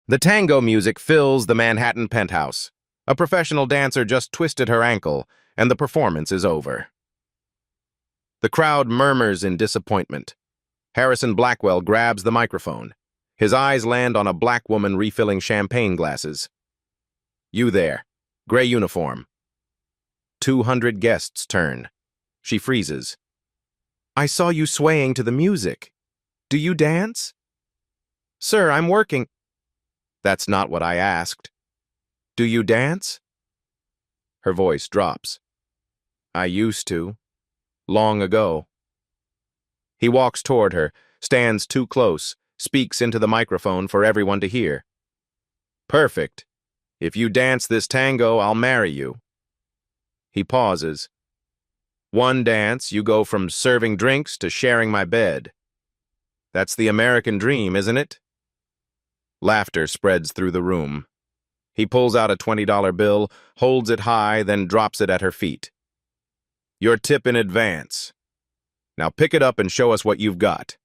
The tango music fills the Manhattan penthouse. A professional dancer just twisted her ankle, and the performance is over. The crowd murmurs in disappointment. Harrison Blackwell grabs the microphone. His eyes land on a black woman refilling champagne glasses. "You there. Gray uniform." 200 guests turn. She freezes. "I saw you swaying to the music. Do you dance?" "Sir, I'm working." "That's not what I asked. Do you dance?" Her voice drops. "I used to. Long ago." He walks toward her, stands too close, speaks into the microphone for everyone to hear. "Perfect. If you dance this tango, I'll marry you." He pauses. "One dance, you go from serving drinks to sharing my bed. That's the American dream, isn't it?" Laughter spreads through the room. He pulls out a $20 bill, holds it high, then drops it at her feet. "Your tip in advance. Now pick it up and show us what you've got."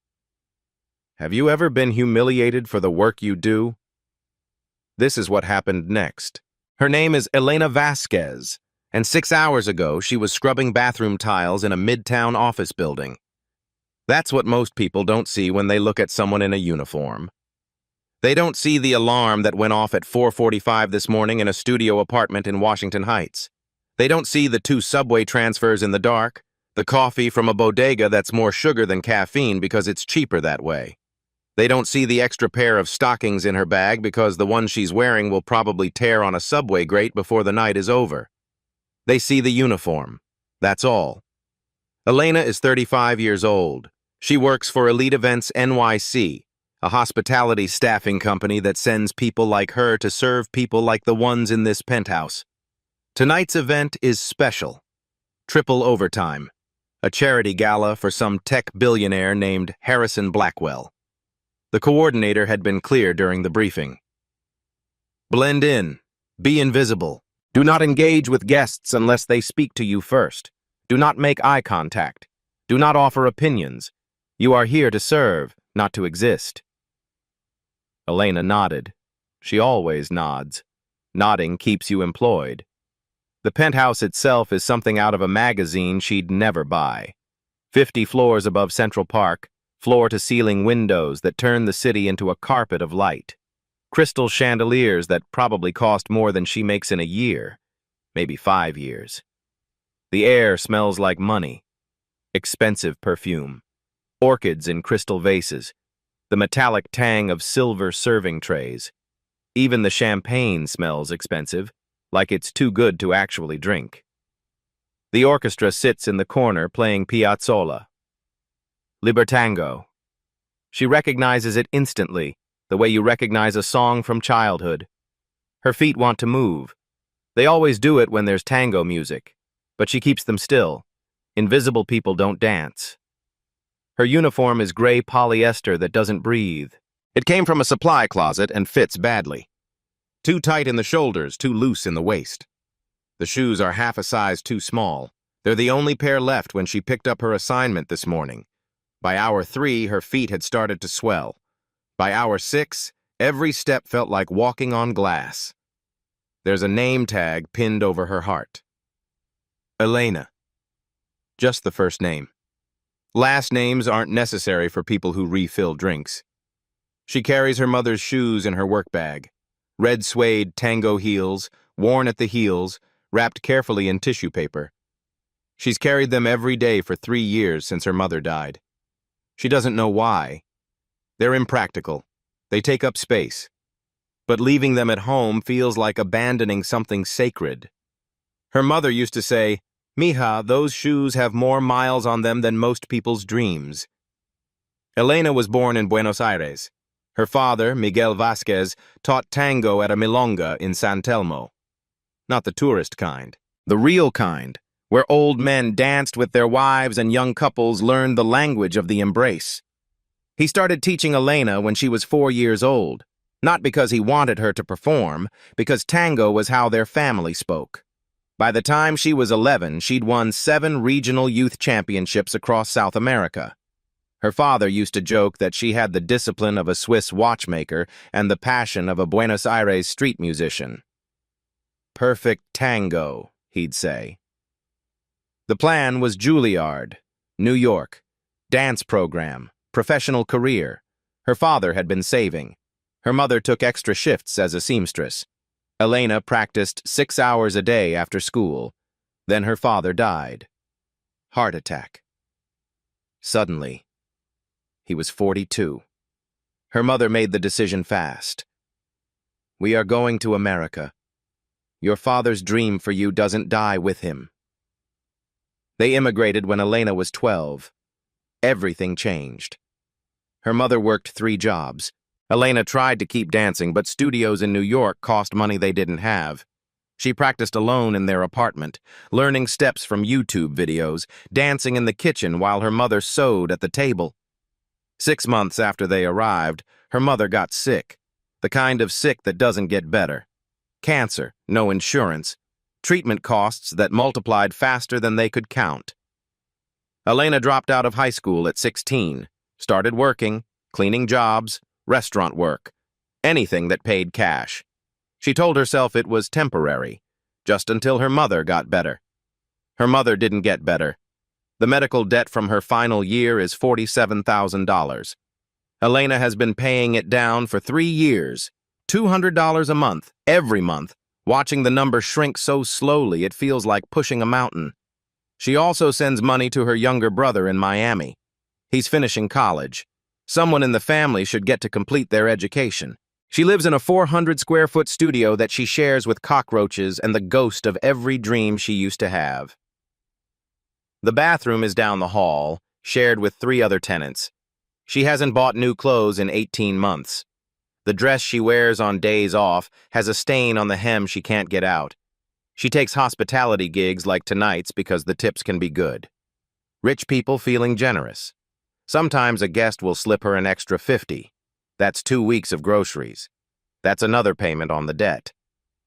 Have you ever been humiliated for the work you do? This is what happened next. Her name is Elena Vasquez, and 6 hours ago she was scrubbing bathroom tiles in a midtown office building. That's what most people don't see when they look at someone in a uniform. They don't see the alarm that went off at 4:45 this morning in a studio apartment in Washington Heights. They don't see the 2 subway transfers in the dark, the coffee from a bodega that's more sugar than caffeine because it's cheaper that way. They don't see the extra pair of stockings in her bag because the one she's wearing will probably tear on a subway grate before the night is over. They see the uniform. That's all. Elena is 35 years old. She works for Elite Events NYC, a hospitality staffing company that sends people like her to serve people like the ones in this penthouse. Tonight's event is special. Triple overtime. A charity gala for some tech billionaire named Harrison Blackwell. The coordinator had been clear during the briefing. Blend in. Be invisible. Do not engage with guests unless they speak to you first. Do not make eye contact. Do not offer opinions. You are here to serve, not to exist. Elena nodded. She always nods. Nodding keeps you employed. The penthouse itself is something out of a magazine she'd never buy. 50 floors above Central Park, floor-to-ceiling windows that turn the city into a carpet of light. Crystal chandeliers that probably cost more than she makes in a year, maybe 5 years. The air smells like money. Expensive perfume. Orchids in crystal vases. The metallic tang of silver serving trays. Even the champagne smells expensive, like it's too good to actually drink. The orchestra sits in the corner playing Piazzolla. Libertango. She recognizes it instantly, the way you recognize a song from childhood. Her feet want to move. They always do it when there's tango music, but she keeps them still. Invisible people don't dance. Her uniform is gray polyester that doesn't breathe. It came from a supply closet and fits badly. Too tight in the shoulders, too loose in the waist. The shoes are half a size too small. They're the only pair left when she picked up her assignment this morning. By hour 3, her feet had started to swell. By hour 6, every step felt like walking on glass. There's a name tag pinned over her heart. Elena. Just the first name. Last names aren't necessary for people who refill drinks. She carries her mother's shoes in her work bag. Red suede tango heels, worn at the heels, wrapped carefully in tissue paper. She's carried them every day for 3 years since her mother died. She doesn't know why. They're impractical. They take up space. But leaving them at home feels like abandoning something sacred. Her mother used to say, "Mija, those shoes have more miles on them than most people's dreams." Elena was born in Buenos Aires. Her father, Miguel Vasquez, taught tango at a milonga in San Telmo. Not the tourist kind, the real kind, where old men danced with their wives and young couples learned the language of the embrace. He started teaching Elena when she was 4 years old, not because he wanted her to perform, because tango was how their family spoke. By the time she was 11, she'd won 7 regional youth championships across South America. Her father used to joke that she had the discipline of a Swiss watchmaker and the passion of a Buenos Aires street musician. Perfect tango, he'd say. The plan was Juilliard, New York, dance program, professional career. Her father had been saving. Her mother took extra shifts as a seamstress. Elena practiced 6 hours a day after school. Then her father died. Heart attack. Suddenly, he was 42. Her mother made the decision fast. We are going to America. Your father's dream for you doesn't die with him. They immigrated when Elena was 12. Everything changed. Her mother worked 3 jobs. Elena tried to keep dancing, but studios in New York cost money they didn't have. She practiced alone in their apartment, learning steps from YouTube videos, dancing in the kitchen while her mother sewed at the table. 6 months after they arrived, her mother got sick, the kind of sick that doesn't get better. Cancer, no insurance, treatment costs that multiplied faster than they could count. Elena dropped out of high school at 16, started working, cleaning jobs, restaurant work, anything that paid cash. She told herself it was temporary, just until her mother got better. Her mother didn't get better. The medical debt from her final year is $47,000. Elena has been paying it down for 3 years, $200 a month, every month, watching the number shrink so slowly it feels like pushing a mountain. She also sends money to her younger brother in Miami. He's finishing college. Someone in the family should get to complete their education. She lives in a 400-square-foot studio that she shares with cockroaches and the ghost of every dream she used to have. The bathroom is down the hall, shared with 3 other tenants. She hasn't bought new clothes in 18 months. The dress she wears on days off has a stain on the hem she can't get out. She takes hospitality gigs like tonight's because the tips can be good. Rich people feeling generous. Sometimes a guest will slip her an extra $50. That's 2 weeks of groceries. That's another payment on the debt.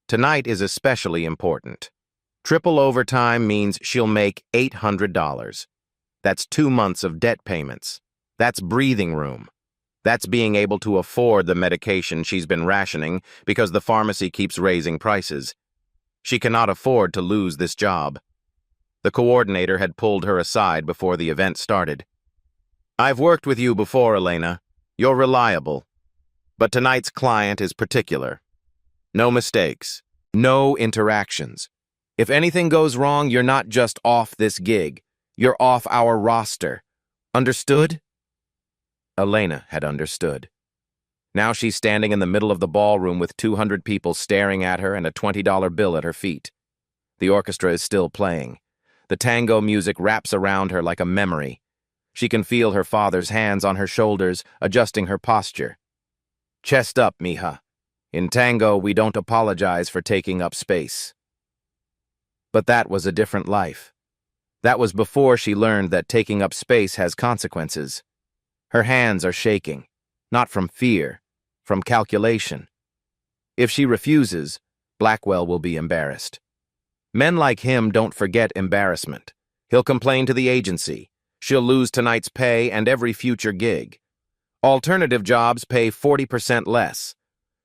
Tonight is especially important. Triple overtime means she'll make $800. That's 2 months of debt payments. That's breathing room. That's being able to afford the medication she's been rationing because the pharmacy keeps raising prices. She cannot afford to lose this job. The coordinator had pulled her aside before the event started. I've worked with you before, Elena. You're reliable. But tonight's client is particular. No mistakes. No interactions. If anything goes wrong, you're not just off this gig. You're off our roster. Understood? Elena had understood. Now she's standing in the middle of the ballroom with 200 people staring at her and a $20 bill at her feet. The orchestra is still playing. The tango music wraps around her like a memory. She can feel her father's hands on her shoulders, adjusting her posture. Chest up, mija. In tango, we don't apologize for taking up space. But that was a different life. That was before she learned that taking up space has consequences. Her hands are shaking, not from fear, from calculation. If she refuses, Blackwell will be embarrassed. Men like him don't forget embarrassment. He'll complain to the agency. She'll lose tonight's pay and every future gig. Alternative jobs pay 40% less.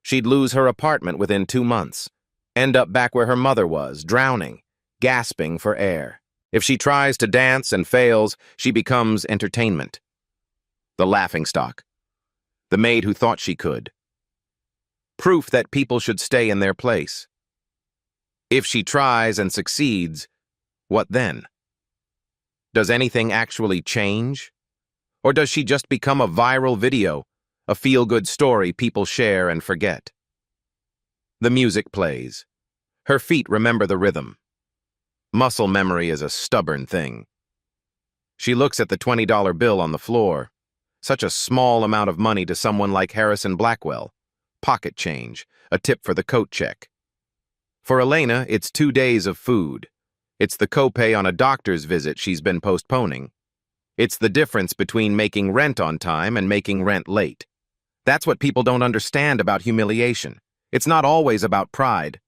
She'd lose her apartment within 2 months. End up back where her mother was, drowning, gasping for air. If she tries to dance and fails, she becomes entertainment. The laughingstock. The maid who thought she could. Proof that people should stay in their place. If she tries and succeeds, what then? Does anything actually change? Or does she just become a viral video, a feel-good story people share and forget? The music plays. Her feet remember the rhythm. Muscle memory is a stubborn thing. She looks at the $20 bill on the floor. Such a small amount of money to someone like Harrison Blackwell. Pocket change, a tip for the coat check. For Elena, it's 2 days of food. It's the copay on a doctor's visit she's been postponing. It's the difference between making rent on time and making rent late. That's what people don't understand about humiliation. It's not always about pride.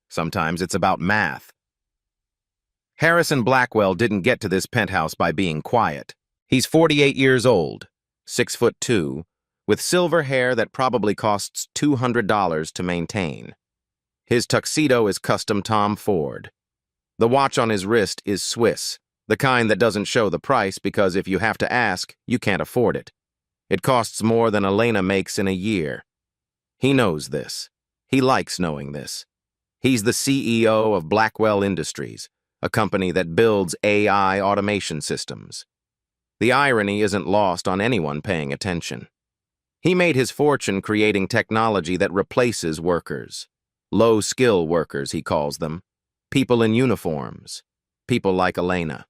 Sometimes it's about math. Harrison Blackwell didn't get to this penthouse by being quiet. He's 48 years old, 6'2", with silver hair that probably costs $200 to maintain. His tuxedo is custom Tom Ford. The watch on his wrist is Swiss, the kind that doesn't show the price because if you have to ask, you can't afford it. It costs more than Elena makes in a year. He knows this. He likes knowing this. He's the CEO of Blackwell Industries, a company that builds AI automation systems. The irony isn't lost on anyone paying attention. He made his fortune creating technology that replaces workers. Low-skill workers, he calls them. People in uniforms. People like Elena.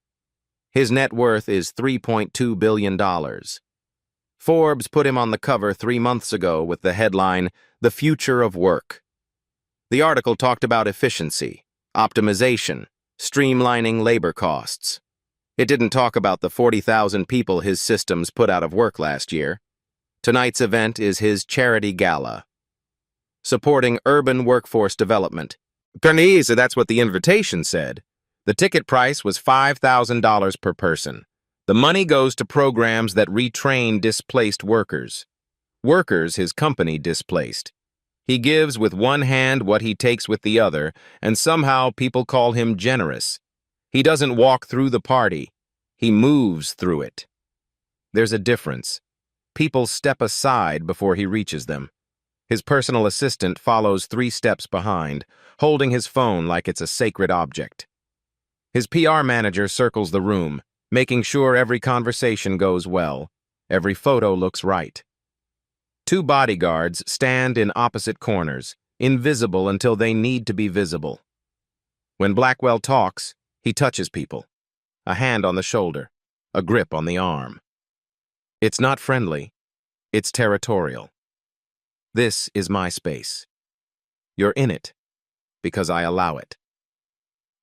His net worth is $3.2 billion. Forbes put him on the cover 3 months ago with the headline, "The Future of Work." The article talked about efficiency, optimization, streamlining labor costs. It didn't talk about the 40,000 people his systems put out of work last year. Tonight's event is his charity gala, supporting urban workforce development. That's what the invitation said. The ticket price was $5,000 per person. The money goes to programs that retrain displaced workers. Workers his company displaced. He gives with one hand what he takes with the other, and somehow people call him generous. He doesn't walk through the party. He moves through it. There's a difference. People step aside before he reaches them. His personal assistant follows 3 steps behind, holding his phone like it's a sacred object. His PR manager circles the room, making sure every conversation goes well, every photo looks right. 2 bodyguards stand in opposite corners, invisible until they need to be visible. When Blackwell talks, he touches people. A hand on the shoulder, a grip on the arm. It's not friendly, it's territorial. This is my space. You're in it, because I allow it.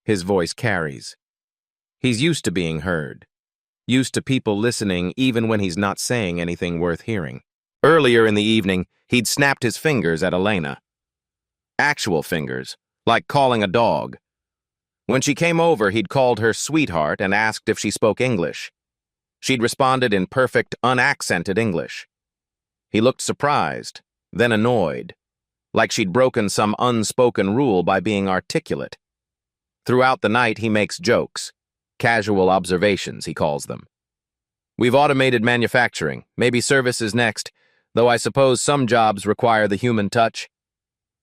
His voice carries. He's used to being heard, used to people listening even when he's not saying anything worth hearing. Earlier in the evening, he'd snapped his fingers at Elena. Actual fingers, like calling a dog. When she came over, he'd called her sweetheart and asked if she spoke English. She'd responded in perfect, unaccented English. He looked surprised, then annoyed, like she'd broken some unspoken rule by being articulate. Throughout the night, he makes jokes. Casual observations, he calls them. We've automated manufacturing, maybe service is next, though I suppose some jobs require the human touch.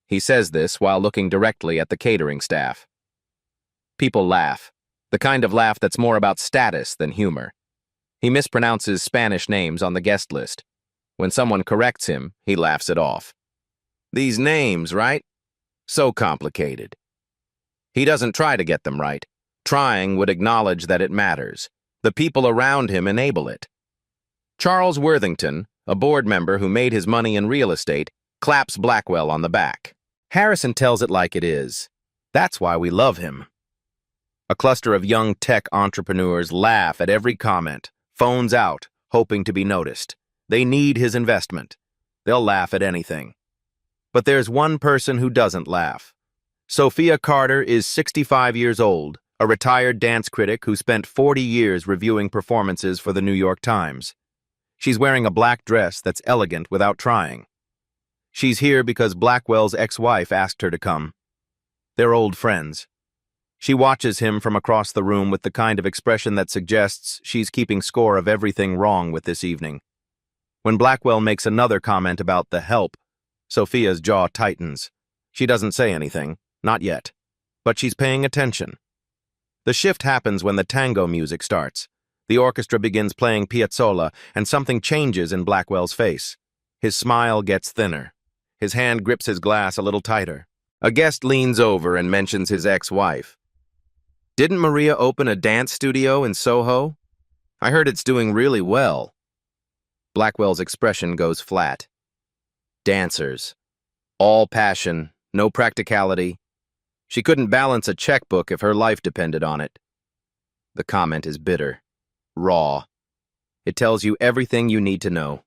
He says this while looking directly at the catering staff. People laugh, the kind of laugh that's more about status than humor. He mispronounces Spanish names on the guest list. When someone corrects him, he laughs it off. These names, right? So complicated. He doesn't try to get them right. Trying would acknowledge that it matters. The people around him enable it. Charles Worthington, a board member who made his money in real estate, claps Blackwell on the back. Harrison tells it like it is. That's why we love him. A cluster of young tech entrepreneurs laugh at every comment, phones out, hoping to be noticed. They need his investment. They'll laugh at anything. But there's one person who doesn't laugh. Sophia Carter is 65 years old, a retired dance critic who spent 40 years reviewing performances for the New York Times. She's wearing a black dress that's elegant without trying. She's here because Blackwell's ex-wife asked her to come. They're old friends. She watches him from across the room with the kind of expression that suggests she's keeping score of everything wrong with this evening. When Blackwell makes another comment about the help, Sophia's jaw tightens. She doesn't say anything, not yet, but she's paying attention. The shift happens when the tango music starts. The orchestra begins playing Piazzolla, and something changes in Blackwell's face. His smile gets thinner. His hand grips his glass a little tighter. A guest leans over and mentions his ex-wife. Didn't Maria open a dance studio in Soho? I heard it's doing really well. Blackwell's expression goes flat. Dancers. All passion, no practicality. She couldn't balance a checkbook if her life depended on it. The comment is bitter, raw. It tells you everything you need to know.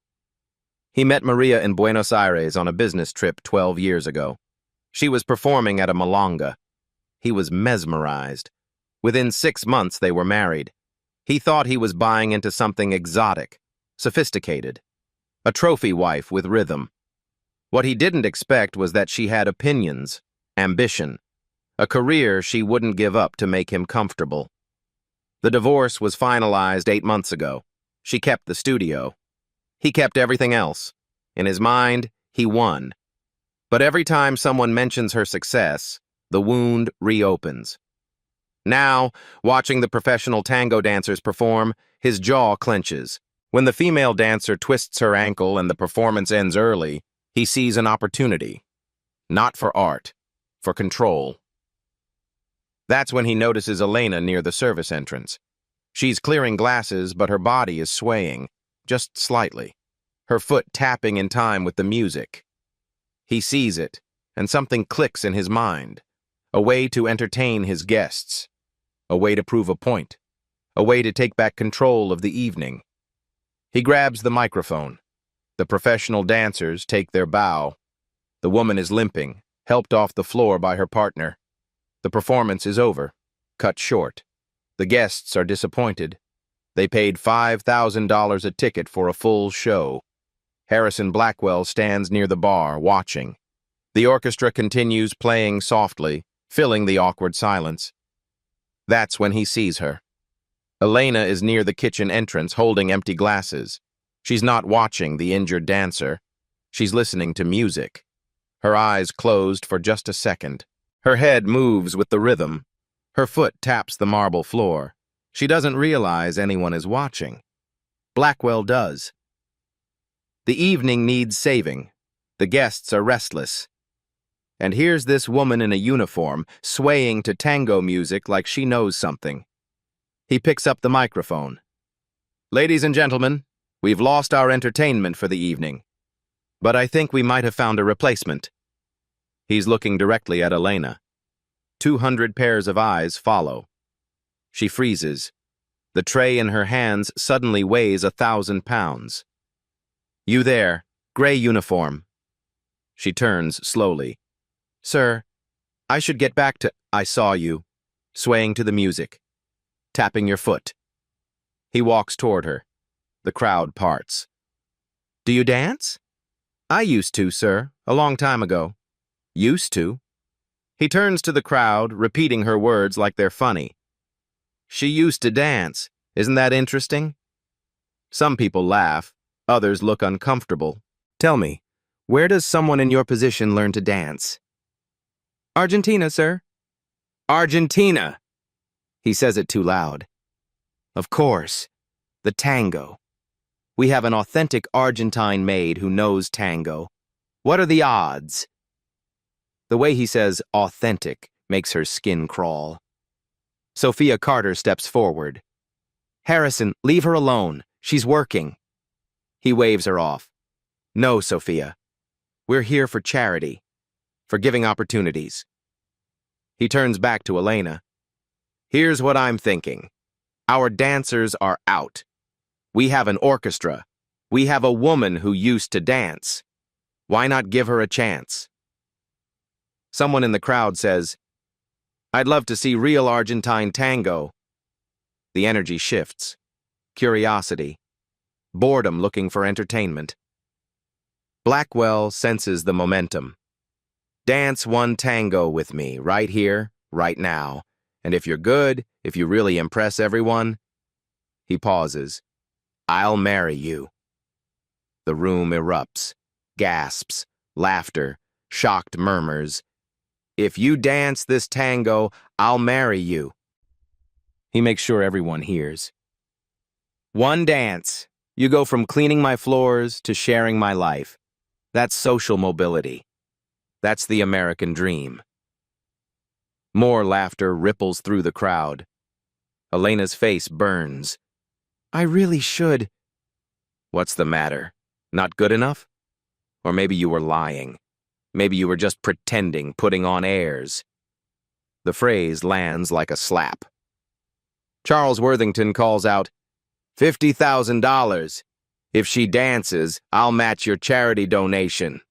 He met Maria in Buenos Aires on a business trip 12 years ago. She was performing at a milonga. He was mesmerized. Within 6 months, they were married. He thought he was buying into something exotic. sophisticated, a trophy wife with rhythm. What he didn't expect was that she had opinions, ambition, a career she wouldn't give up to make him comfortable. The divorce was finalized 8 months ago. She kept the studio. He kept everything else. In his mind, he won. But every time someone mentions her success, the wound reopens. Now, watching the professional tango dancers perform, his jaw clenches. When the female dancer twists her ankle and the performance ends early, he sees an opportunity. Not for art, for control. That's when he notices Elena near the service entrance. She's clearing glasses, but her body is swaying, just slightly, her foot tapping in time with the music. He sees it, and something clicks in his mind. A way to entertain his guests. A way to prove a point. A way to take back control of the evening. He grabs the microphone. The professional dancers take their bow. The woman is limping, helped off the floor by her partner. The performance is over, cut short. The guests are disappointed. They paid $5,000 a ticket for a full show. Harrison Blackwell stands near the bar, watching. The orchestra continues playing softly, filling the awkward silence. That's when he sees her. Elena is near the kitchen entrance, holding empty glasses. She's not watching the injured dancer. She's listening to music. Her eyes closed for just a second. Her head moves with the rhythm. Her foot taps the marble floor. She doesn't realize anyone is watching. Blackwell does. The evening needs saving. The guests are restless. And here's this woman in a uniform, swaying to tango music like she knows something. He picks up the microphone. "Ladies and gentlemen, we've lost our entertainment for the evening. But I think we might have found a replacement." He's looking directly at Elena. 200 pairs of eyes follow. She freezes. The tray in her hands suddenly weighs 1,000 pounds. "You there, gray uniform." She turns slowly. "Sir, I should get back to—" "I saw you, swaying to the music, tapping your foot." He walks toward her. The crowd parts. "Do you dance?" "I used to, sir, a long time ago." "Used to?" He turns to the crowd, repeating her words like they're funny. "She used to dance. Isn't that interesting?" Some people laugh. Others look uncomfortable. "Tell me, where does someone in your position learn to dance?" "Argentina, sir." "Argentina!" He says it too loud. "Of course. The tango. We have an authentic Argentine maid who knows tango. What are the odds?" The way he says authentic makes her skin crawl. Sophia Carter steps forward. "Harrison, leave her alone. She's working." He waves her off. "No, Sophia. We're here for charity, for giving opportunities." He turns back to Elena. "Here's what I'm thinking. Our dancers are out. We have an orchestra. We have a woman who used to dance. Why not give her a chance?" Someone in the crowd says, "I'd love to see real Argentine tango." The energy shifts. Curiosity. Boredom looking for entertainment. Blackwell senses the momentum. "Dance one tango with me, right here, right now. And if you're good, if you really impress everyone..." He pauses. "I'll marry you." The room erupts. Gasps, laughter, shocked murmurs. "If you dance this tango, I'll marry you." He makes sure everyone hears. "One dance. You go from cleaning my floors to sharing my life. That's social mobility. That's the American dream." More laughter ripples through the crowd. Elena's face burns. "I really should..." "What's the matter? Not good enough? Or maybe you were lying. Maybe you were just pretending, putting on airs." The phrase lands like a slap. Charles Worthington calls out, $50,000. If she dances, I'll match your charity donation."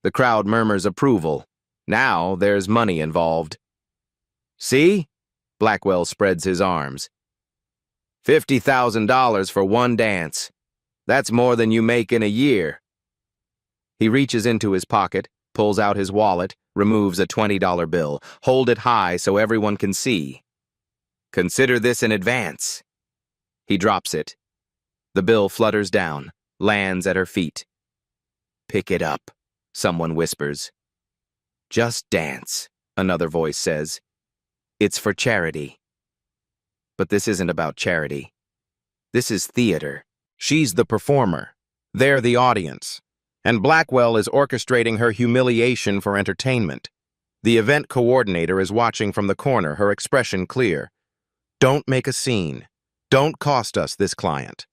The crowd murmurs approval. Now there's money involved. "See?" Blackwell spreads his arms. $50,000 for one dance. That's more than you make in a year. He reaches into his pocket, pulls out his wallet, removes a $20 bill. Hold it high so everyone can see. Consider this in advance. He drops it. The bill flutters down, lands at her feet. Pick it up, someone whispers. Just dance, another voice says. It's for charity. But this isn't about charity. This is theater. She's the performer. They're the audience. And Blackwell is orchestrating her humiliation for entertainment. The event coordinator is watching from the corner, her expression clear. Don't make a scene. Don't cost us this client.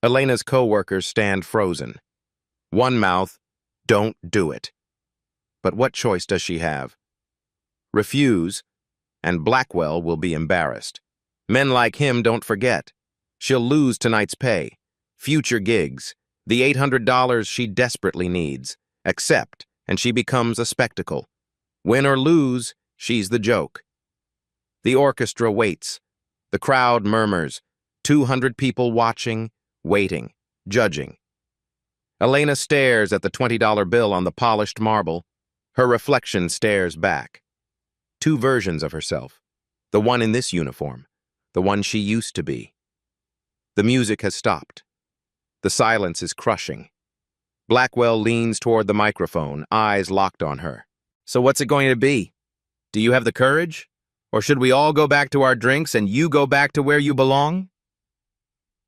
Elena's co-workers stand frozen. One mouth, don't do it. But what choice does she have? Refuse, and Blackwell will be embarrassed. Men like him don't forget. She'll lose tonight's pay, future gigs, the $800 she desperately needs. Accept, and she becomes a spectacle. Win or lose, she's the joke. The orchestra waits. The crowd murmurs. 200 people watching, waiting, judging. Elena stares at the $20 bill on the polished marble. Her reflection stares back. Two versions of herself. The one in this uniform. The one she used to be. The music has stopped. The silence is crushing. Blackwell leans toward the microphone, eyes locked on her. So what's it going to be? Do you have the courage? Or should we all go back to our drinks and you go back to where you belong?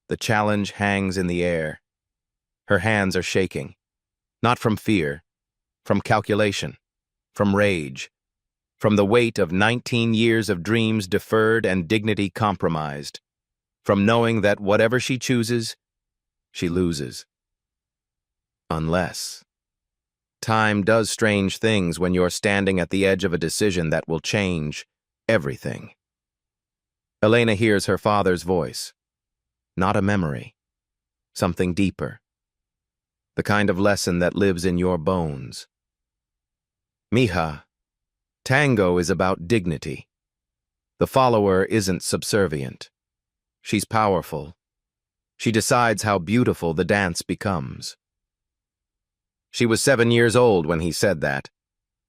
The challenge hangs in the air. Her hands are shaking. Not from fear, from calculation, from rage, from the weight of 19 years of dreams deferred and dignity compromised, from knowing that whatever she chooses, she loses. Unless. Time does strange things when you're standing at the edge of a decision that will change everything. Elena hears her father's voice. Not a memory. Something deeper. The kind of lesson that lives in your bones. Mija, tango is about dignity. The follower isn't subservient. She's powerful. She decides how beautiful the dance becomes. She was 7 years old when he said that,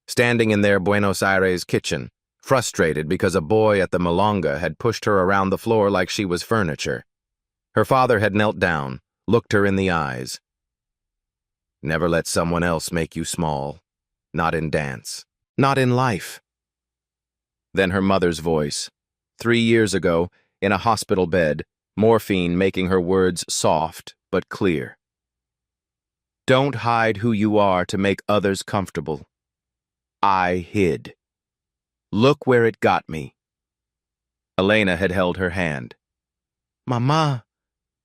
standing in their Buenos Aires kitchen, frustrated because a boy at the milonga had pushed her around the floor like she was furniture. Her father had knelt down, looked her in the eyes. Never let someone else make you small. Not in dance. Not in life. Then her mother's voice. 3 years ago, in a hospital bed, morphine making her words soft but clear. Don't hide who you are to make others comfortable. I hid. Look where it got me. Elena had held her hand. Mama,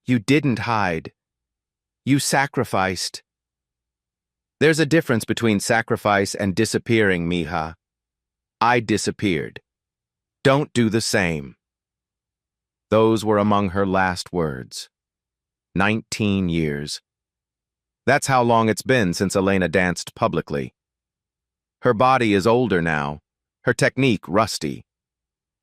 you didn't hide. You sacrificed. There's a difference between sacrifice and disappearing, Mija. I disappeared. Don't do the same. Those were among her last words. 19 years. That's how long it's been since Elena danced publicly. Her body is older now, her technique rusty.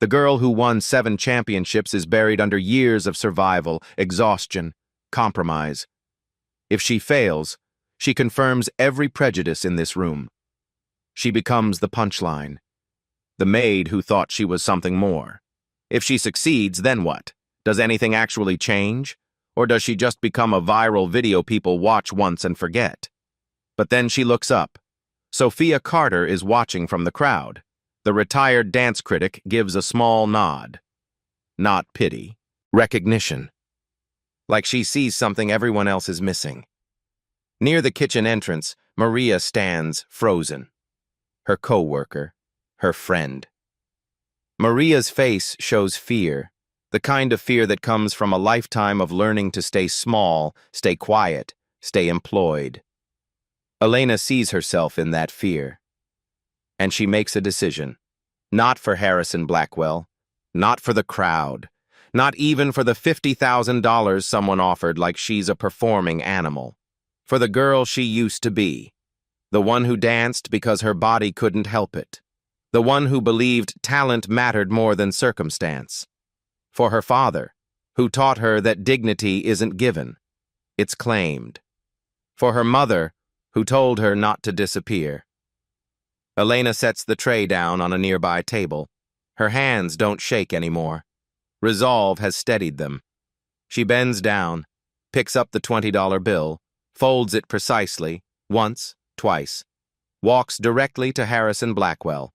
The girl who won 7 championships is buried under years of survival, exhaustion, compromise. If she fails, she confirms every prejudice in this room. She becomes the punchline. The maid who thought she was something more. If she succeeds, then what? Does anything actually change? Or does she just become a viral video people watch once and forget? But then she looks up. Sophia Carter is watching from the crowd. The retired dance critic gives a small nod. Not pity. Recognition. Like she sees something everyone else is missing. Near the kitchen entrance, Maria stands frozen. Her co-worker, her friend. Maria's face shows fear, the kind of fear that comes from a lifetime of learning to stay small, stay quiet, stay employed. Elena sees herself in that fear. And she makes a decision. Not for Harrison Blackwell. Not for the crowd. Not even for the $50,000 someone offered like she's a performing animal. For the girl she used to be. The one who danced because her body couldn't help it. The one who believed talent mattered more than circumstance. For her father, who taught her that dignity isn't given. It's claimed. For her mother, who told her not to disappear. Elena sets the tray down on a nearby table. Her hands don't shake anymore. Resolve has steadied them. She bends down, picks up the $20 bill, folds it precisely, once, twice, walks directly to Harrison Blackwell,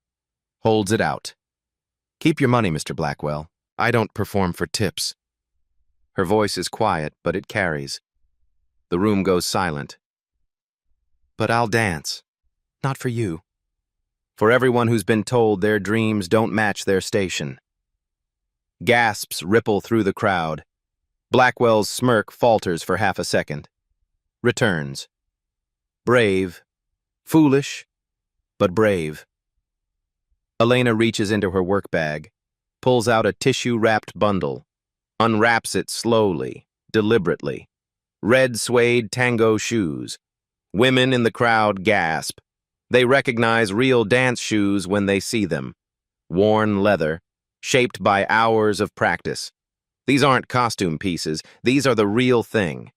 holds it out. "Keep your money, Mr. Blackwell. I don't perform for tips." Her voice is quiet, but it carries. The room goes silent. "But I'll dance. Not for you. For everyone who's been told their dreams don't match their station." Gasps ripple through the crowd. Blackwell's smirk falters for half a second. Returns. Brave. Foolish, but brave. Elena reaches into her work bag, pulls out a tissue-wrapped bundle, unwraps it slowly, deliberately. Red suede tango shoes. Women in the crowd gasp. They recognize real dance shoes when they see them. Worn leather, shaped by hours of practice. These aren't costume pieces, these are the real thing.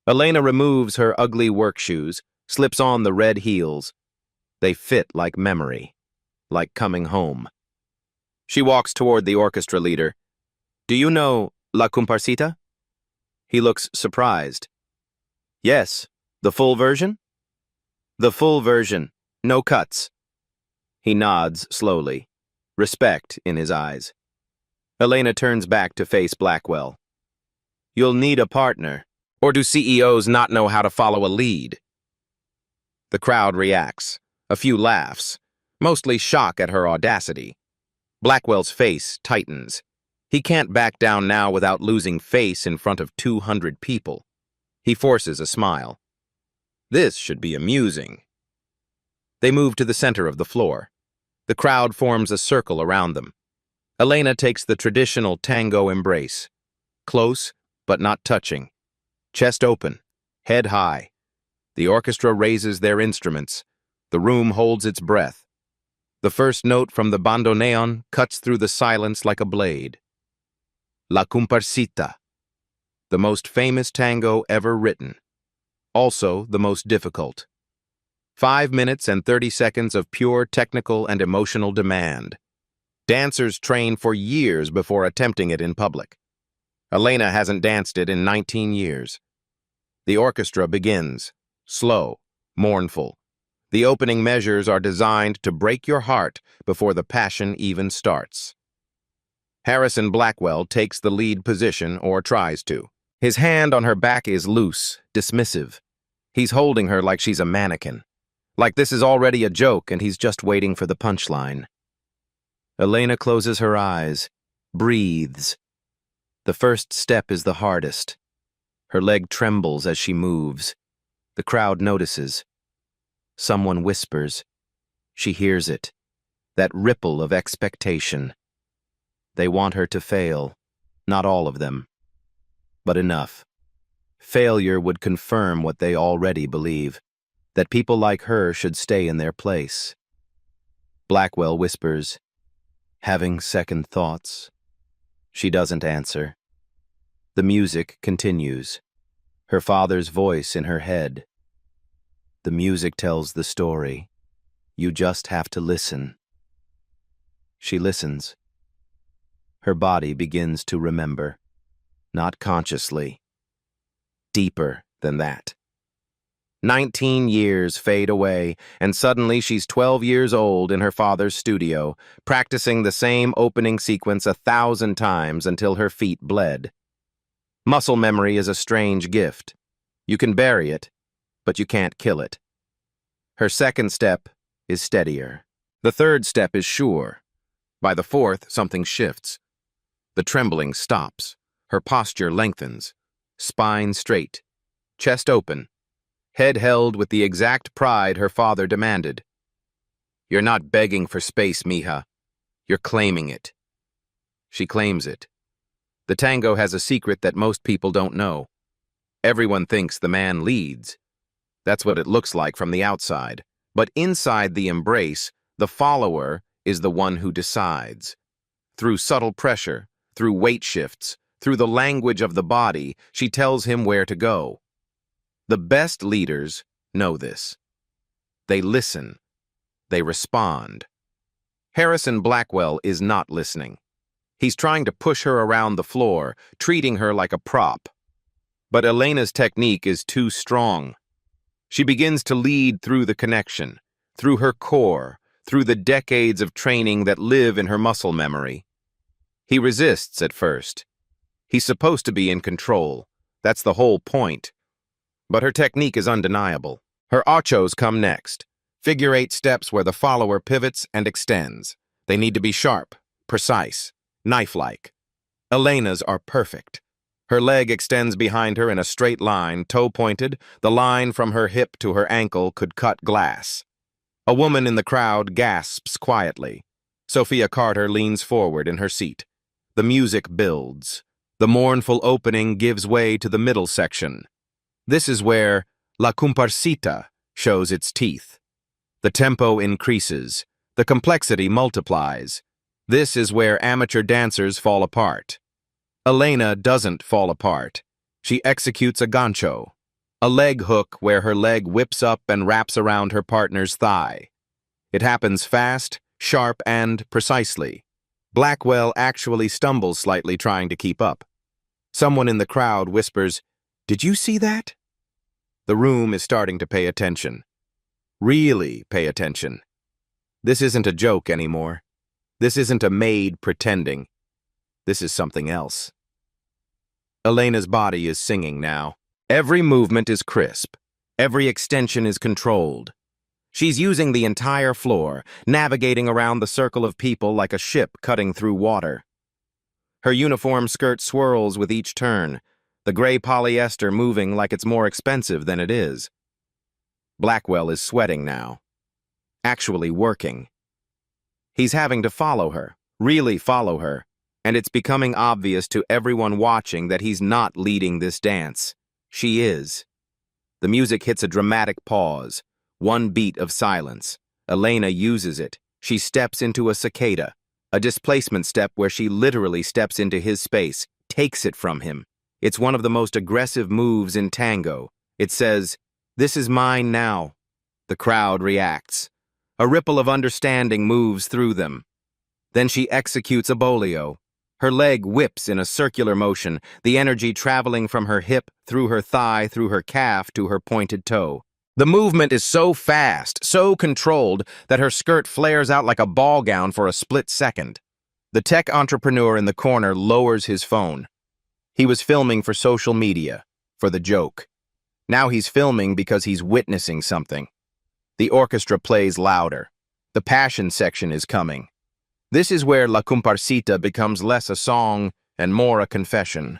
Elena removes her ugly work shoes, slips on the red heels. They fit like memory, like coming home. She walks toward the orchestra leader. "Do you know La Comparsita?" He looks surprised. "Yes, the full version?" "The full version, no cuts." He nods slowly, respect in his eyes. Elena turns back to face Blackwell. "You'll need a partner. Or do CEOs not know how to follow a lead?" The crowd reacts. A few laughs, mostly shock at her audacity. Blackwell's face tightens. He can't back down now without losing face in front of 200 people. He forces a smile. This should be amusing. They move to the center of the floor. The crowd forms a circle around them. Elena takes the traditional tango embrace. Close, but not touching. Chest open, head high. The orchestra raises their instruments. The room holds its breath. The first note from the bandoneon cuts through the silence like a blade. La Comparsita, the most famous tango ever written. Also the most difficult. 5 minutes and 30 seconds of pure technical and emotional demand. Dancers train for years before attempting it in public. Elena hasn't danced it in 19 years. The orchestra begins, slow, mournful. The opening measures are designed to break your heart before the passion even starts. Harrison Blackwell takes the lead position, or tries to. His hand on her back is loose, dismissive. He's holding her like she's a mannequin. Like this is already a joke and he's just waiting for the punchline. Elena closes her eyes, breathes. The first step is the hardest. Her leg trembles as she moves. The crowd notices. Someone whispers. She hears it. That ripple of expectation. They want her to fail. Not all of them. But enough. Failure would confirm what they already believe. That people like her should stay in their place. Blackwell whispers, "Having second thoughts?" She doesn't answer. The music continues. Her father's voice in her head. The music tells the story. You just have to listen. She listens. Her body begins to remember. Not consciously. Deeper than that. 19 years fade away, and suddenly she's 12 years old in her father's studio, practicing the same opening sequence 1,000 times until her feet bled. Muscle memory is a strange gift. You can bury it, but you can't kill it. Her second step is steadier. The third step is sure. By the fourth, something shifts. The trembling stops. Her posture lengthens. Spine straight. Chest open. Head held with the exact pride her father demanded. You're not begging for space, mija. You're claiming it. She claims it. The tango has a secret that most people don't know. Everyone thinks the man leads. That's what it looks like from the outside. But inside the embrace, the follower is the one who decides. Through subtle pressure, through weight shifts, Through the language of the body, she tells him where to go. The best leaders know this. They listen. They respond. Harrison Blackwell is not listening. He's trying to push her around the floor, treating her like a prop. But Elena's technique is too strong. She begins to lead through the connection, through her core, through the decades of training that live in her muscle memory. He resists at first. He's supposed to be in control. That's the whole point. But her technique is undeniable. Her ochos come next. Figure 8 steps where the follower pivots and extends. They need to be sharp, precise, knife-like. Elena's are perfect. Her leg extends behind her in a straight line, toe-pointed. The line from her hip to her ankle could cut glass. A woman in the crowd gasps quietly. Sophia Carter leans forward in her seat. The music builds. The mournful opening gives way to the middle section. This is where La Comparsita shows its teeth. The tempo increases. The complexity multiplies. This is where amateur dancers fall apart. Elena doesn't fall apart. She executes a gancho, a leg hook where her leg whips up and wraps around her partner's thigh. It happens fast, sharp, and precisely. Blackwell actually stumbles slightly trying to keep up. Someone in the crowd whispers, "Did you see that?" The room is starting to pay attention. Really pay attention. This isn't a joke anymore. This isn't a maid pretending. This is something else. Elena's body is singing now. Every movement is crisp. Every extension is controlled. She's using the entire floor, navigating around the circle of people like a ship cutting through water. Her uniform skirt swirls with each turn, the gray polyester moving like it's more expensive than it is. Blackwell is sweating now. Actually working. He's having to follow her, really follow her, and it's becoming obvious to everyone watching that he's not leading this dance. She is. The music hits a dramatic pause, one beat of silence. Elena uses it. She steps into a cicada, a displacement step where she literally steps into his space, takes it from him. It's one of the most aggressive moves in tango. It says, "This is mine now." The crowd reacts. A ripple of understanding moves through them. Then she executes a bolio. Her leg whips in a circular motion, the energy traveling from her hip, through her thigh, through her calf, to her pointed toe. The movement is so fast, so controlled, that her skirt flares out like a ball gown for a split second. The tech entrepreneur in the corner lowers his phone. He was filming for social media, for the joke. Now he's filming because he's witnessing something. The orchestra plays louder. The passion section is coming. This is where La Comparsita becomes less a song and more a confession.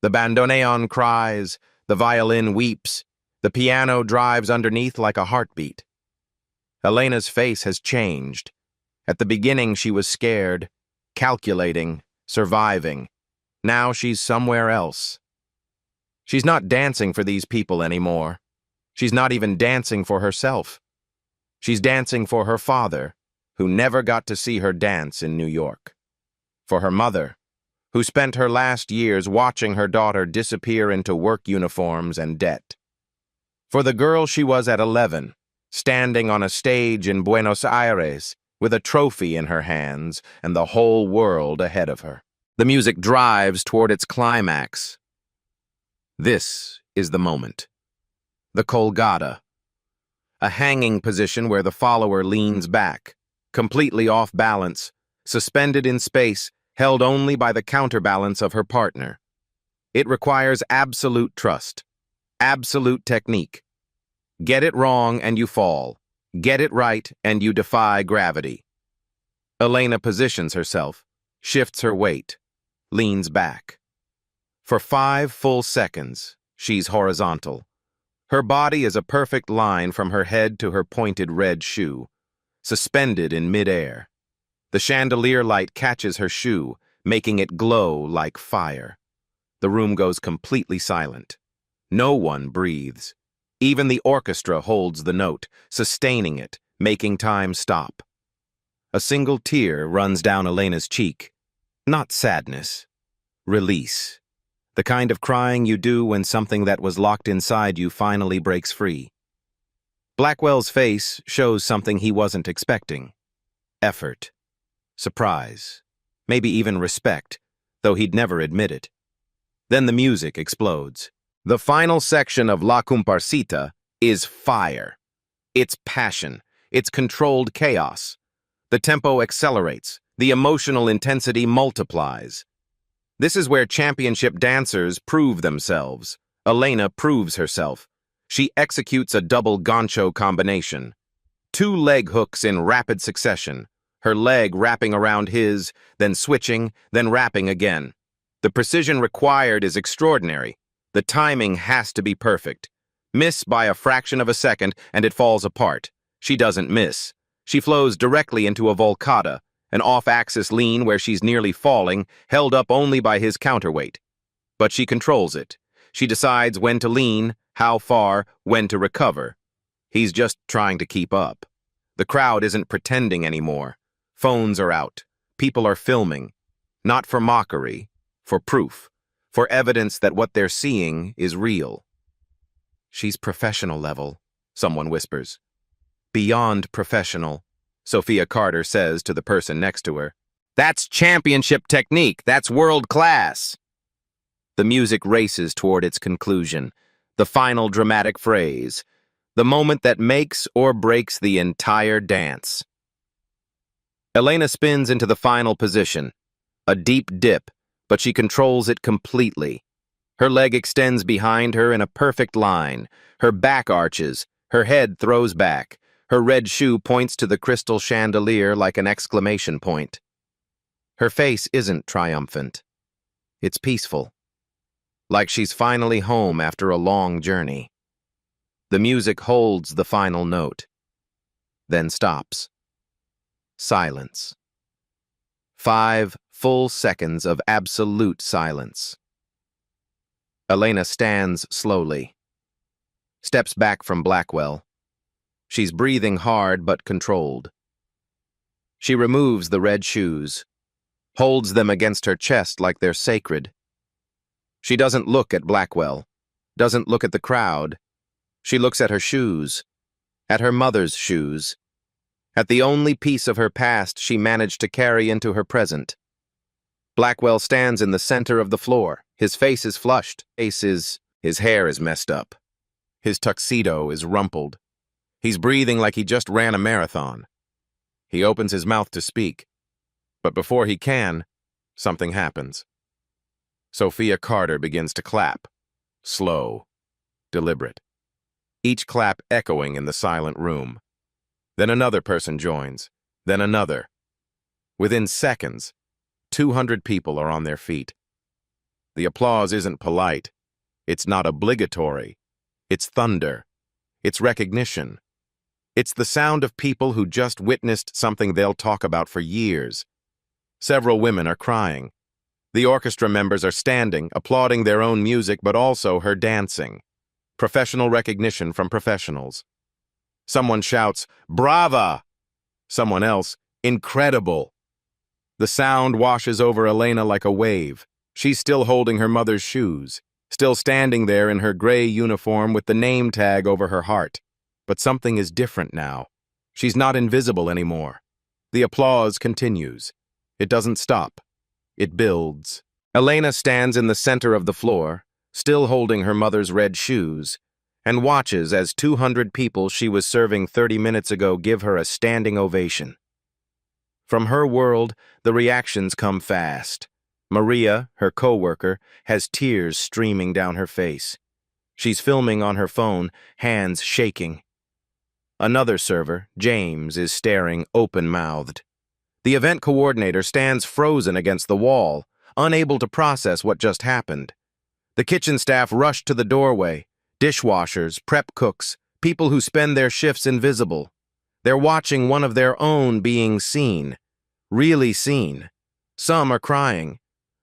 The bandoneon cries, the violin weeps, the piano drives underneath like a heartbeat. Elena's face has changed. At the beginning she was scared, calculating, surviving. Now she's somewhere else. She's not dancing for these people anymore. She's not even dancing for herself. She's dancing for her father, who never got to see her dance in New York. For her mother, who spent her last years watching her daughter disappear into work uniforms and debt. For the girl she was at 11, standing on a stage in Buenos Aires with a trophy in her hands and the whole world ahead of her. The music drives toward its climax. This is the moment. The colgata, a hanging position where the follower leans back, completely off balance, suspended in space, held only by the counterbalance of her partner. It requires absolute trust, absolute technique. Get it wrong and you fall. Get it right and you defy gravity. Elena positions herself, shifts her weight, leans back. For 5 full seconds, she's horizontal. Her body is a perfect line from her head to her pointed red shoe, suspended in midair. The chandelier light catches her shoe, making it glow like fire. The room goes completely silent. No one breathes. Even the orchestra holds the note, sustaining it, making time stop. A single tear runs down Elena's cheek. Not sadness, Release. The kind of crying you do when something that was locked inside you finally breaks free. Blackwell's face shows something he wasn't expecting. Effort. Surprise. Maybe even respect, though he'd never admit it. Then the music explodes. The final section of La Comparsita is fire. It's passion. It's controlled chaos. The tempo accelerates. The emotional intensity multiplies. This is where championship dancers prove themselves. Elena proves herself. She executes a double gancho combination. 2 leg hooks in rapid succession. Her leg wrapping around his, then switching, then wrapping again. The precision required is extraordinary. The timing has to be perfect. Miss by a fraction of a second, and it falls apart. She doesn't miss. She flows directly into a volcata, an off-axis lean where she's nearly falling, held up only by his counterweight. But she controls it. She decides when to lean, how far, when to recover. He's just trying to keep up. The crowd isn't pretending anymore. Phones are out. People are filming. Not for mockery, for proof, for evidence that what they're seeing is real. She's professional level, someone whispers. Beyond professional, Sophia Carter says to the person next to her. That's championship technique. That's world class. The music races toward its conclusion, the final dramatic phrase, the moment that makes or breaks the entire dance. Elena spins into the final position, a deep dip, but she controls it completely. Her leg extends behind her in a perfect line, her back arches, her head throws back, her red shoe points to the crystal chandelier like an exclamation point. Her face isn't triumphant. It's peaceful. Like she's finally home after a long journey. The music holds the final note, then stops. Silence. 5 full seconds of absolute silence. Elena stands slowly, steps back from Blackwell. She's breathing hard but controlled. She removes the red shoes, holds them against her chest like they're sacred. She doesn't look at Blackwell, doesn't look at the crowd. She looks at her shoes, at her mother's shoes, at the only piece of her past she managed to carry into her present. Blackwell stands in the center of the floor. His face is flushed. His hair is messed up. His tuxedo is rumpled. He's breathing like he just ran a marathon. He opens his mouth to speak, but before he can, something happens. Sophia Carter begins to clap, slow, deliberate. Each clap echoing in the silent room. Then another person joins, then another. Within seconds, 200 people are on their feet. The applause isn't polite. It's not obligatory. It's thunder. It's recognition. It's the sound of people who just witnessed something they'll talk about for years. Several women are crying. The orchestra members are standing, applauding their own music, but also her dancing. Professional recognition from professionals. Someone shouts, "Brava!" Someone else, "Incredible!" The sound washes over Elena like a wave. She's still holding her mother's shoes, still standing there in her gray uniform with the name tag over her heart. But something is different now. She's not invisible anymore. The applause continues. It doesn't stop. It builds. Elena stands in the center of the floor, still holding her mother's red shoes, and watches as 200 people she was serving 30 minutes ago give her a standing ovation. From her world, the reactions come fast. Maria, her co-worker, has tears streaming down her face. She's filming on her phone, hands shaking. Another server, James, is staring open-mouthed. The event coordinator stands frozen against the wall, unable to process what just happened. The kitchen staff rush to the doorway, dishwashers, prep cooks, people who spend their shifts invisible. They're watching one of their own being seen, really seen. Some are crying.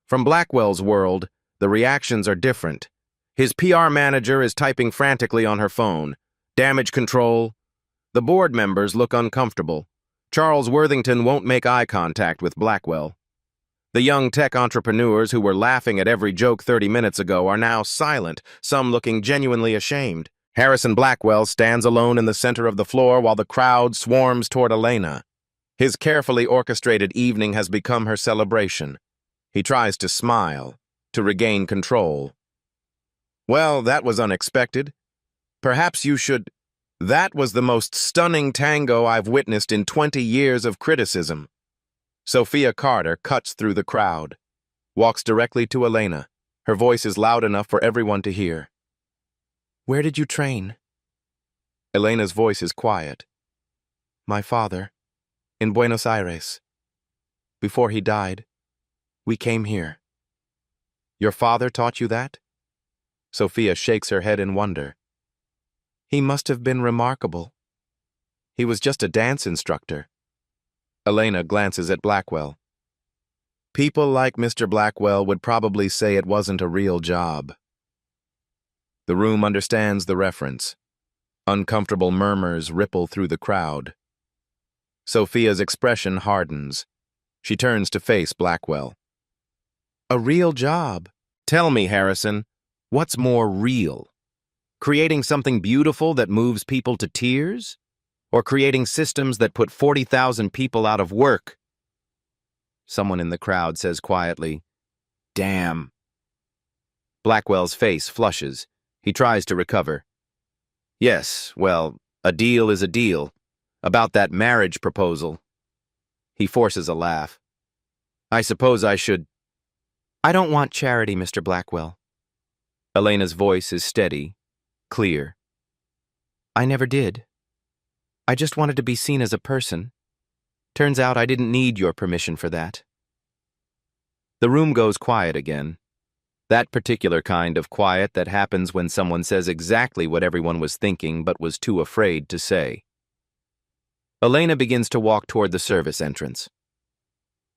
From Blackwell's world, the reactions are different. His PR manager is typing frantically on her phone. Damage control. The board members look uncomfortable. Charles Worthington won't make eye contact with Blackwell. The young tech entrepreneurs who were laughing at every joke 30 minutes ago are now silent, some looking genuinely ashamed. Harrison Blackwell stands alone in the center of the floor while the crowd swarms toward Elena. His carefully orchestrated evening has become her celebration. He tries to smile, to regain control. Well, that was unexpected. Perhaps you should... That was the most stunning tango I've witnessed in 20 years of criticism. Sophia Carter cuts through the crowd, walks directly to Elena. Her voice is loud enough for everyone to hear. "Where did you train?" Elena's voice is quiet. "My father, in Buenos Aires. Before he died, we came here." "Your father taught you that?" Sophia shakes her head in wonder. "He must have been remarkable. He was just a dance instructor." Elena glances at Blackwell. "People like Mr. Blackwell would probably say it wasn't a real job." The room understands the reference. Uncomfortable murmurs ripple through the crowd. Sophia's expression hardens. She turns to face Blackwell. "A real job? Tell me, Harrison, what's more real? Creating something beautiful that moves people to tears? Or creating systems that put 40,000 people out of work?" Someone in the crowd says quietly, "Damn." Blackwell's face flushes. He tries to recover. "Yes, well, a deal is a deal. About that marriage proposal." He forces a laugh. "I suppose I should..." "I don't want charity, Mr. Blackwell." Elena's voice is steady, clear. "I never did. I just wanted to be seen as a person. Turns out I didn't need your permission for that." The room goes quiet again. That particular kind of quiet that happens when someone says exactly what everyone was thinking but was too afraid to say. Elena begins to walk toward the service entrance.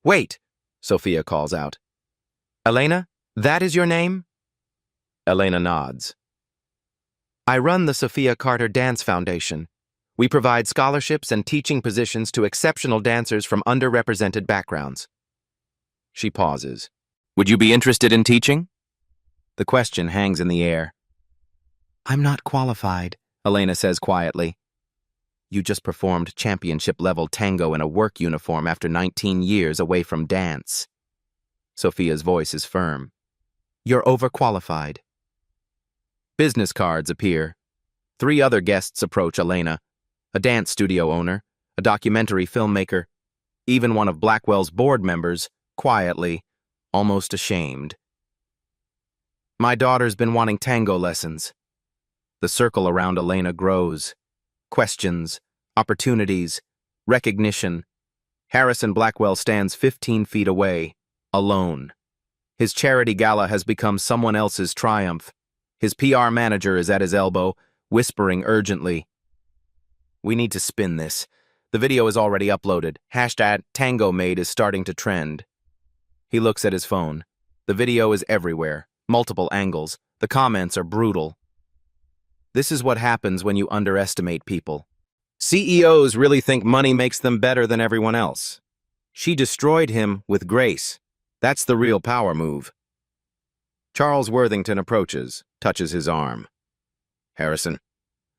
"Wait," Sophia calls out. "Elena, that is your name?" Elena nods. "I run the Sophia Carter Dance Foundation. We provide scholarships and teaching positions to exceptional dancers from underrepresented backgrounds." She pauses. "Would you be interested in teaching?" The question hangs in the air. "I'm not qualified," Elena says quietly. "You just performed championship-level tango in a work uniform after 19 years away from dance." Sophia's voice is firm. "You're overqualified." Business cards appear. 3 other guests approach Elena. A dance studio owner, a documentary filmmaker, even one of Blackwell's board members, quietly, almost ashamed. "My daughter's been wanting tango lessons." The circle around Elena grows. Questions, opportunities, recognition. Harrison Blackwell stands 15 feet away, alone. His charity gala has become someone else's triumph. His PR manager is at his elbow, whispering urgently, "We need to spin this. The video is already uploaded. #TangoMaid is starting to trend." He looks at his phone. The video is everywhere, multiple angles. The comments are brutal. This is what happens when you underestimate people. CEOs really think money makes them better than everyone else. She destroyed him with grace. That's the real power move. Charles Worthington approaches, touches his arm. "Harrison,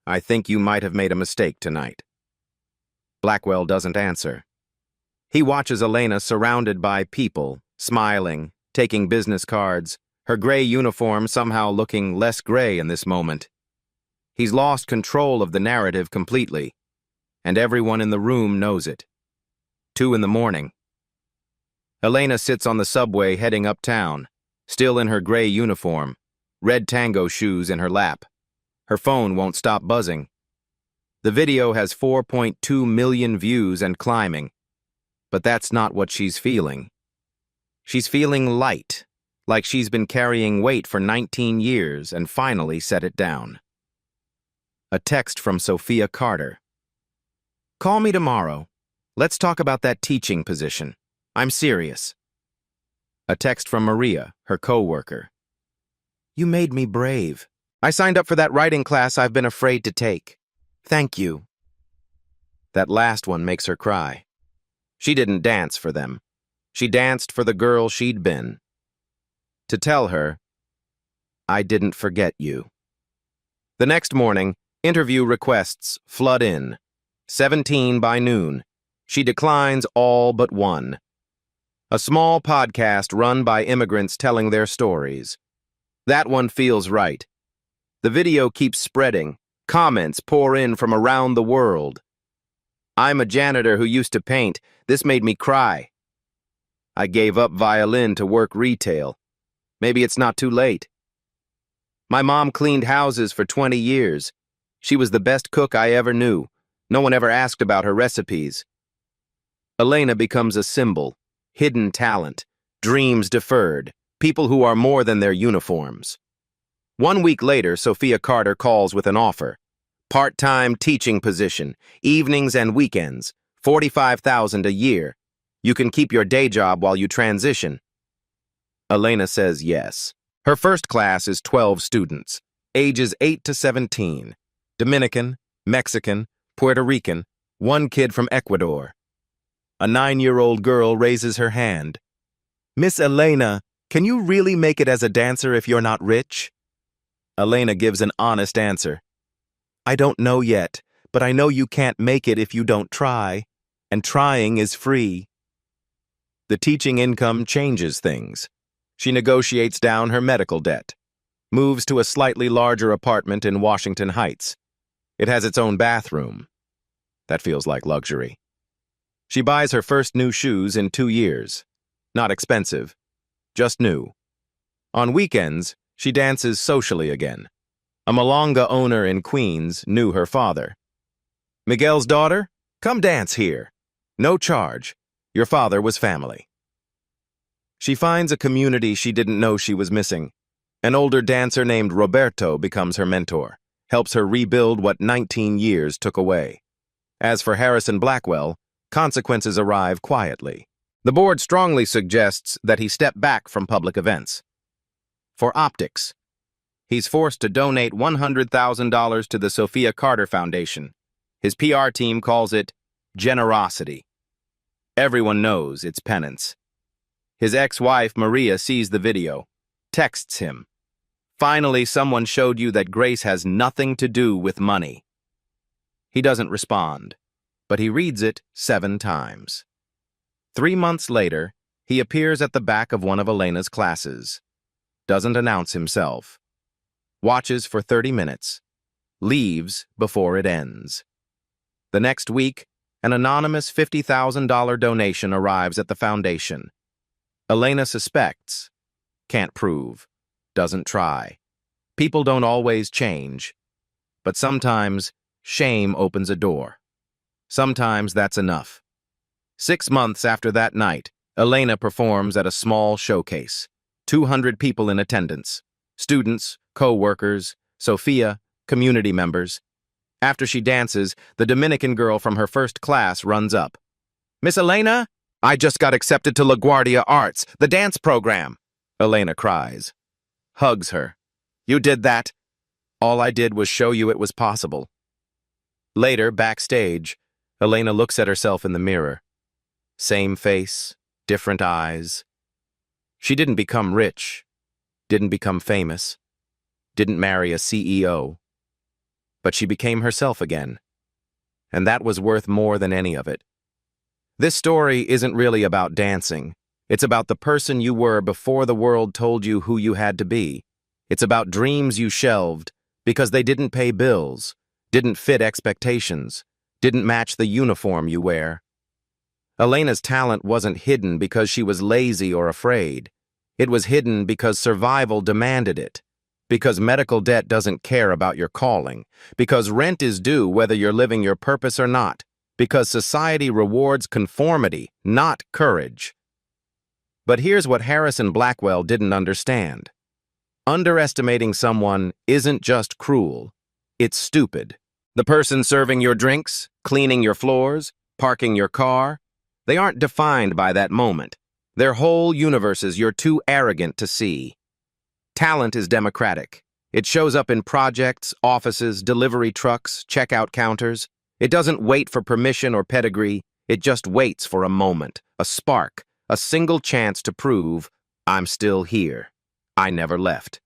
I think you might have made a mistake tonight." Blackwell doesn't answer. He watches Elena surrounded by people, smiling, taking business cards, her gray uniform somehow looking less gray in this moment. He's lost control of the narrative completely, and everyone in the room knows it. 2 in the morning. Elena sits on the subway heading uptown, still in her gray uniform, red tango shoes in her lap. Her phone won't stop buzzing. The video has 4.2 million views and climbing, but that's not what she's feeling. She's feeling light, like she's been carrying weight for 19 years and finally set it down. A text from Sophia Carter. "Call me tomorrow. Let's talk about that teaching position. I'm serious." A text from Maria, her co-worker. "You made me brave. I signed up for that writing class I've been afraid to take. Thank you." That last one makes her cry. She didn't dance for them. She danced for the girl she'd been. To tell her, I didn't forget you. The next morning, interview requests flood in. 17 by noon. She declines all but one. A small podcast run by immigrants telling their stories. That one feels right. The video keeps spreading. Comments pour in from around the world. I'm a janitor who used to paint. This made me cry. I gave up violin to work retail. Maybe it's not too late. My mom cleaned houses for 20 years. She was the best cook I ever knew. No one ever asked about her recipes. Elena becomes a symbol, hidden talent, dreams deferred, people who are more than their uniforms. 1 week later, Sophia Carter calls with an offer. Part-time teaching position, evenings and weekends, $45,000 a year. You can keep your day job while you transition. Elena says yes. Her first class is 12 students, ages 8 to 17. Dominican, Mexican, Puerto Rican, one kid from Ecuador. A 9-year-old girl raises her hand. Miss Elena, can you really make it as a dancer if you're not rich? Elena gives an honest answer. I don't know yet, but I know you can't make it if you don't try, and trying is free. The teaching income changes things. She negotiates down her medical debt, moves to a slightly larger apartment in Washington Heights. It has its own bathroom. That feels like luxury. She buys her first new shoes in 2 years. Not expensive, just new. On weekends, she dances socially again. A Malanga owner in Queens knew her father. Miguel's daughter, come dance here. No charge. Your father was family. She finds a community she didn't know she was missing. An older dancer named Roberto becomes her mentor, helps her rebuild what 19 years took away. As for Harrison Blackwell, consequences arrive quietly. The board strongly suggests that he step back from public events. For optics, he's forced to donate $100,000 to the Sophia Carter Foundation. His PR team calls it generosity. Everyone knows it's penance. His ex-wife, Maria, sees the video, texts him. Finally, someone showed you that grace has nothing to do with money. He doesn't respond, but he reads it 7 times. 3 months later, he appears at the back of one of Elena's classes. Doesn't announce himself. Watches for 30 minutes. Leaves before it ends. The next week, an anonymous $50,000 donation arrives at the foundation. Elena suspects, can't prove, doesn't try. People don't always change, but sometimes shame opens a door. Sometimes that's enough. 6 months after that night, Elena performs at a small showcase. 200 people in attendance. Students, co-workers, Sophia, community members. After she dances, the Dominican girl from her first class runs up. Miss Elena? I just got accepted to LaGuardia Arts, the dance program. Elena cries. Hugs her. You did that? All I did was show you it was possible. Later, backstage, Elena looks at herself in the mirror. Same face, different eyes. She didn't become rich, didn't become famous, didn't marry a CEO. But she became herself again. And that was worth more than any of it. This story isn't really about dancing. It's about the person you were before the world told you who you had to be. It's about dreams you shelved because they didn't pay bills, didn't fit expectations, didn't match the uniform you wear. Elena's talent wasn't hidden because she was lazy or afraid. It was hidden because survival demanded it, because medical debt doesn't care about your calling, because rent is due whether you're living your purpose or not, because society rewards conformity, not courage. But here's what Harrison Blackwell didn't understand. Underestimating someone isn't just cruel, it's stupid. The person serving your drinks, cleaning your floors, parking your car, they aren't defined by that moment. Their whole universes you're too arrogant to see. Talent is democratic. It shows up in projects, offices, delivery trucks, checkout counters. It doesn't wait for permission or pedigree. It just waits for a moment, a spark, A single chance to prove I'm still here. I never left.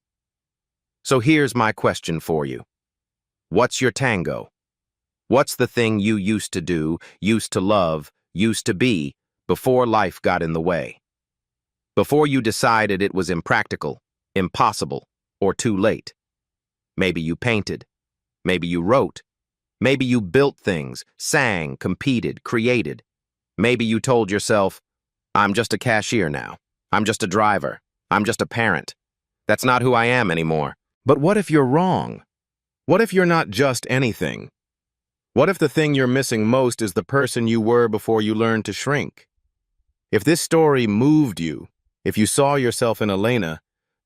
So here's my question for you. What's your tango? What's the thing you used to do, used to love, used to be, before life got in the way? Before you decided it was impractical, impossible, or too late? Maybe you painted. Maybe you wrote. Maybe you built things, sang, competed, created. Maybe you told yourself, I'm just a cashier now. I'm just a driver. I'm just a parent. That's not who I am anymore. But what if you're wrong? What if you're not just anything? What if the thing you're missing most is the person you were before you learned to shrink? If this story moved you, if you saw yourself in Elena,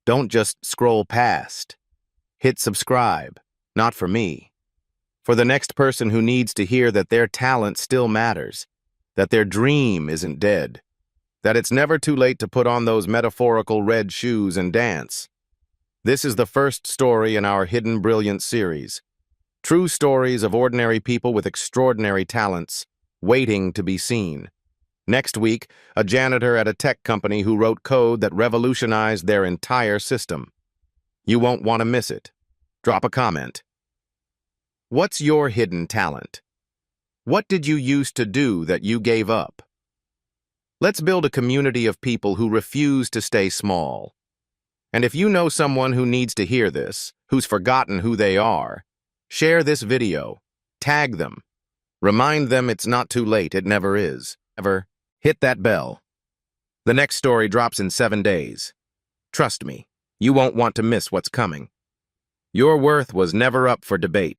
don't just scroll past. Hit subscribe, not for me. For the next person who needs to hear that their talent still matters, that their dream isn't dead, that it's never too late to put on those metaphorical red shoes and dance. This is the first story in our Hidden Brilliance series. True stories of ordinary people with extraordinary talents, waiting to be seen. Next week, a janitor at a tech company who wrote code that revolutionized their entire system. You won't want to miss it. Drop a comment. What's your hidden talent? What did you used to do that you gave up? Let's build a community of people who refuse to stay small. And if you know someone who needs to hear this, who's forgotten who they are, share this video, tag them, remind them it's not too late, it never is. Ever hit that bell. The next story drops in 7 days. Trust me, you won't want to miss what's coming. Your worth was never up for debate.